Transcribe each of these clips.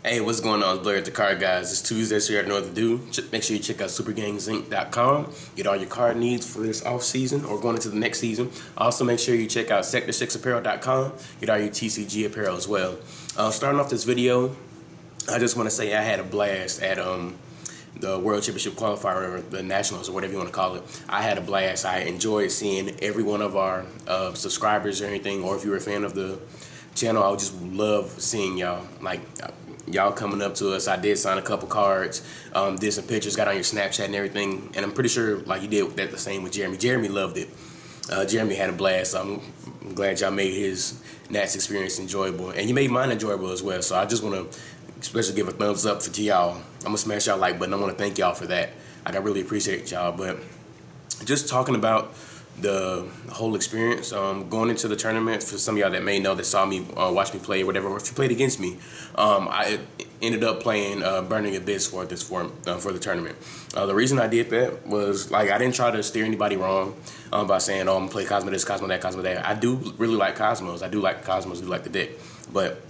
Hey, what's going on? It's Blair at the Card Guys. It's Tuesday, so you already know what to do. Make sure you check out supergangzinc.com. Get all your card needs for this off season or going into the next season. Also, make sure you check out sector6apparel.com. Get all your TCG apparel as well. Starting off this video, I just want to say I had a blast at the World Championship qualifier, or the Nationals, or whatever you want to call it. I had a blast. I enjoyed seeing every one of our subscribers or anything, or if you're a fan of the channel, I would just love seeing y'all. Like, y'all coming up to us. I did sign a couple cards, did some pictures, got on your Snapchat and everything, and I'm pretty sure like you did that the same with Jeremy. Jeremy loved it. Jeremy had a blast, so I'm glad y'all made his Nats experience enjoyable, and you made mine enjoyable as well. So I just want to especially give a thumbs up to y'all. I'm gonna smash y'all like button. I want to thank y'all for that. Like, I really appreciate y'all. But just talking about the whole experience, going into the tournament, for some of y'all that may know, that saw me watch me play or whatever, or if you played against me, I ended up playing Burning Abyss for the tournament. The reason I did that was, like, I didn't try to steer anybody wrong by saying, oh, I'm gonna play Cosmo this, Cosmo that, Cosmo that. I do really like Cosmos. I do like Cosmos, I do like the deck, but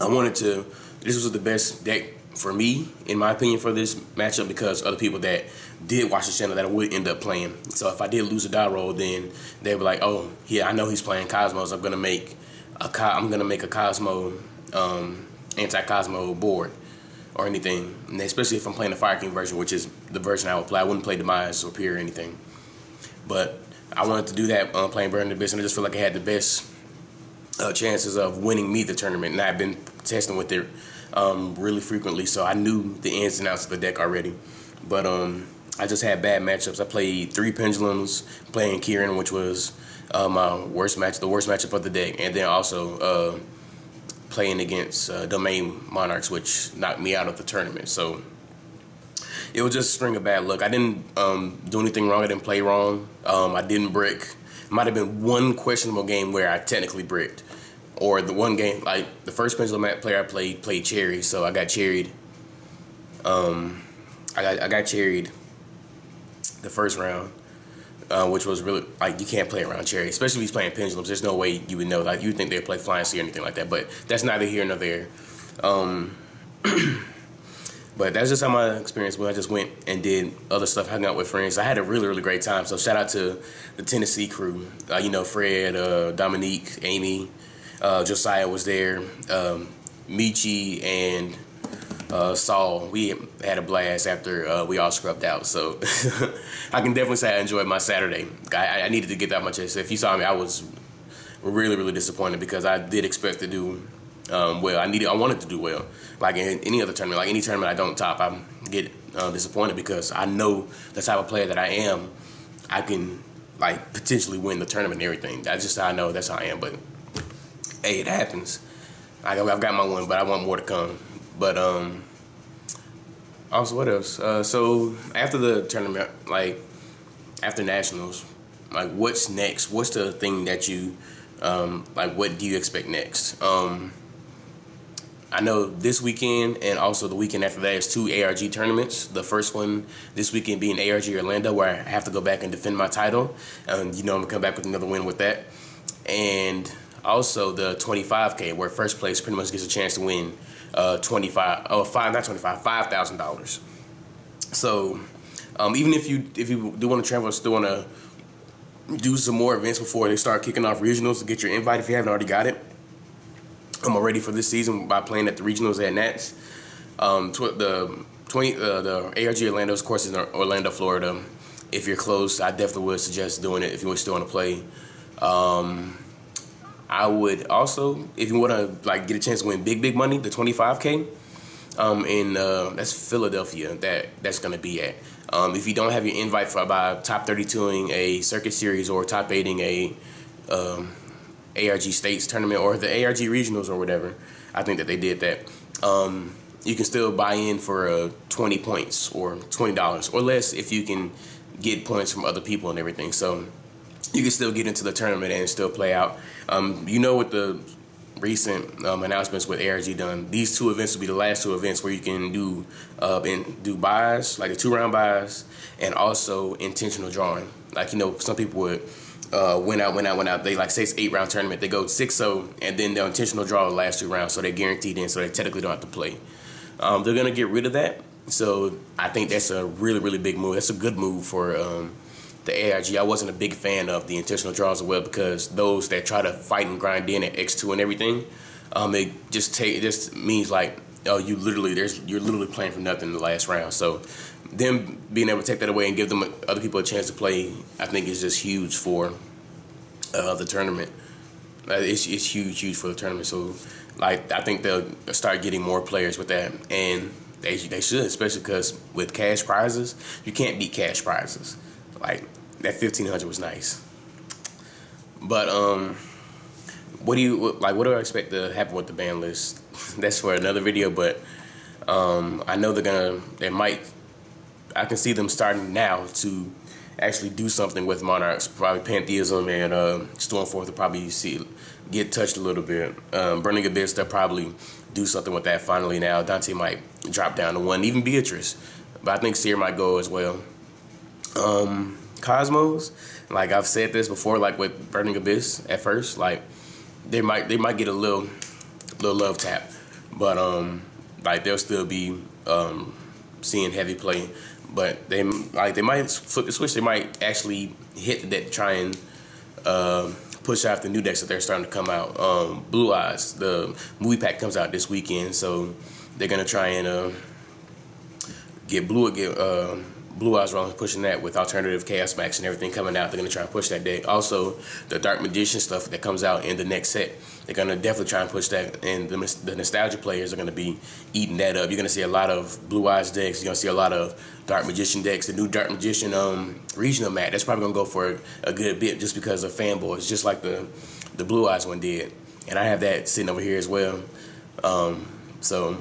I wanted to, this was the best deck for me, in my opinion, for this matchup, because other people that did watch the channel that I would end up playing. So if I did lose a die roll, then they were like, oh yeah, I know he's playing Cosmos. I'm gonna make a Cosmo anti-Cosmo board or anything. And especially if I'm playing the Fire King version, which is the version I would play. I wouldn't play Demise or Peer or anything. But I wanted to do that playing Burning Abyss, and I just feel like I had the best chances of winning me the tournament, and I've been testing with it really frequently, so I knew the ins and outs of the deck already. But I just had bad matchups. I played 3 Pendulums, playing Kieran, which was my worst match, the worst matchup of the deck, and then also playing against Domain Monarchs, which knocked me out of the tournament. So it was just a string of bad luck. I didn't do anything wrong. I didn't play wrong. I didn't brick. Might have been one questionable game where I technically bricked, or the one game, like the first Pendulum player I played Cherry, so I got cherried. I got cherried the first round, which was really, like, you can't play around Cherry, especially if he's playing Pendulums. There's no way you would know. Like, you'd think they'd play Flying Sea or anything like that, but that's neither here nor there. But that's just how my experience went. I just went and did other stuff, hung out with friends. I had a really, really great time. So shout out to the Tennessee crew. You know, Fred, Dominique, Amy, Josiah was there, Michi, and Saul. We had a blast after we all scrubbed out. So I can definitely say I enjoyed my Saturday. I needed to get that much. If you saw me, I was really, really disappointed, because I did expect to do well. I wanted to do well. Like in any other tournament, like any tournament I don't top, I get disappointed, because I know the type of player that I am. I can, like, potentially win the tournament and everything. That's just how I know. That's how I am. But hey, it happens. I've got my one, but I want more to come. But also, what else? So after the tournament, like after Nationals, like, what's next? What's the thing that you like? What do you expect next? I know this weekend and also the weekend after that is 2 ARG tournaments. The first one this weekend being ARG Orlando, where I have to go back and defend my title. And you know, I'm gonna come back with another win with that. And also the 25K, where first place pretty much gets a chance to win $5,000. So even if you do want to travel, still want to do some more events before they start kicking off regionals to get your invite if you haven't already got it. I'm already for this season by playing at the regionals at Nats. The ARG Orlando, of course, is in Orlando, Florida. If you're close, I definitely would suggest doing it if you still want to play. I would also, if you want to, like, get a chance to win big money, the 25K, that's Philadelphia. That's gonna be at. If you don't have your invite for by top 32ing a circuit series or top 8ing a ARG States tournament or the ARG regionals or whatever, I think that they did that. You can still buy in for 20 points or $20 or less if you can get points from other people and everything. So you can still get into the tournament and still play out. You know, with the recent announcements with ARG done, these 2 events will be the last 2 events where you can do buys, like the 2-round buys, and also intentional drawing. Like, you know, some people would went out. They like say it's 8-round tournament. They go 6-0, and then the intentional draw the last 2 rounds, so they're guaranteed in. So they technically don't have to play. They're gonna get rid of that. So I think that's a really big move. That's a good move for the AIG. I wasn't a big fan of the intentional draws as well, because those that try to fight and grind in at X2 and everything, it just means like, oh, you're literally playing for nothing in the last round. So them being able to take that away and give them other people a chance to play, I think is just huge for the tournament. It's huge for the tournament. So like, I think they'll start getting more players with that, and they should, especially because with cash prizes, you can't beat cash prizes. Like that 1,500 was nice. But what do I expect to happen with the ban list? That's for another video. But I know I can see them starting now to actually do something with Monarchs. Probably Pantheism and Stormforth will probably get touched a little bit. Burning Abyss, they'll probably do something with that finally now. Dante might drop down to 1, even Beatrice. But I think Seer might go as well. Cosmos, like I've said this before, like with Burning Abyss at first, like they might get a little love tap, but like they'll still be seeing heavy play. But they might flip the switch. They might actually hit that, try and push out the new decks that they're starting to come out. Blue Eyes, the movie pack comes out this weekend, so they're gonna try and get Blue Eyes rolling, pushing that with alternative Chaos Max and everything coming out. They're gonna try and push that deck. Also, the Dark Magician stuff that comes out in the next set, they're gonna definitely try and push that. And the nostalgia players are gonna be eating that up. You're gonna see a lot of Blue Eyes decks. You're gonna see a lot of Dark Magician decks. The new Dark Magician regional mat, that's probably gonna go for a good bit just because of fanboys, just like the Blue Eyes one did. And I have that sitting over here as well. So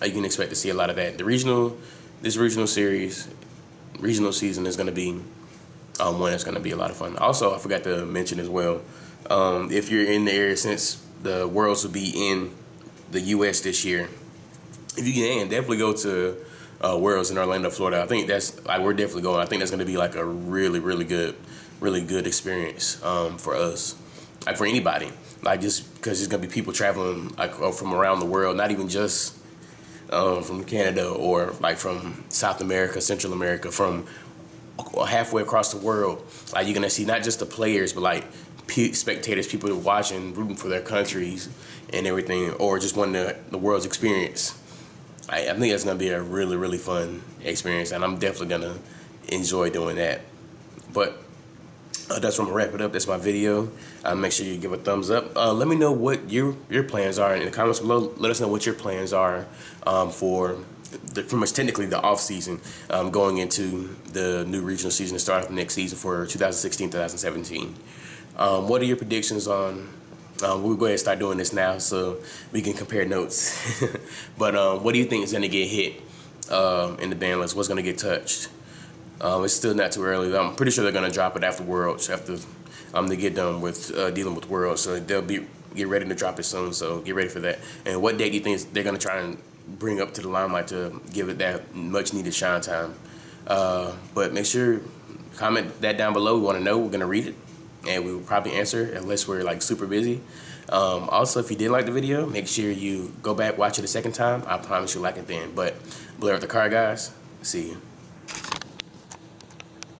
you can expect to see a lot of that. This regional season is going to be one that's going to be a lot of fun. Also, I forgot to mention as well, if you're in the area, since the Worlds will be in the U.S. this year, if you can, definitely go to Worlds in Orlando, Florida. I think that's, like, we're definitely going. I think that's going to be like a really good experience for us, like for anybody, like just because there's going to be people traveling like from around the world, not even just from Canada or like from South America, Central America, from halfway across the world. Like you're gonna see not just the players, but like spectators, people who are watching, rooting for their countries and everything, or just wanting the world's experience. I think that's gonna be a really fun experience, and I'm definitely gonna enjoy doing that. But that's where I'm gonna wrap it up. That's my video. Make sure you give a thumbs up. Let me know what your plans are in the comments below. Let us know what your plans are for pretty much technically the off season, going into the new regional season to start off the next season for 2016-2017. What are your predictions on? We'll go ahead and start doing this now so we can compare notes. But what do you think is gonna get hit in the ban list? What's gonna get touched? It's still not too early. I'm pretty sure they're gonna drop it after Worlds, after they get done with dealing with Worlds. So they'll get ready to drop it soon. So get ready for that. And what date do you think they're gonna try and bring up to the limelight to give it that much needed shine time? But make sure comment that down below. We want to know. We're gonna read it, and we will probably answer unless we're like super busy. Also, if you did like the video, make sure you go back, watch it a second time. I promise you'll like it then. But Blair with the Card Guys. See you.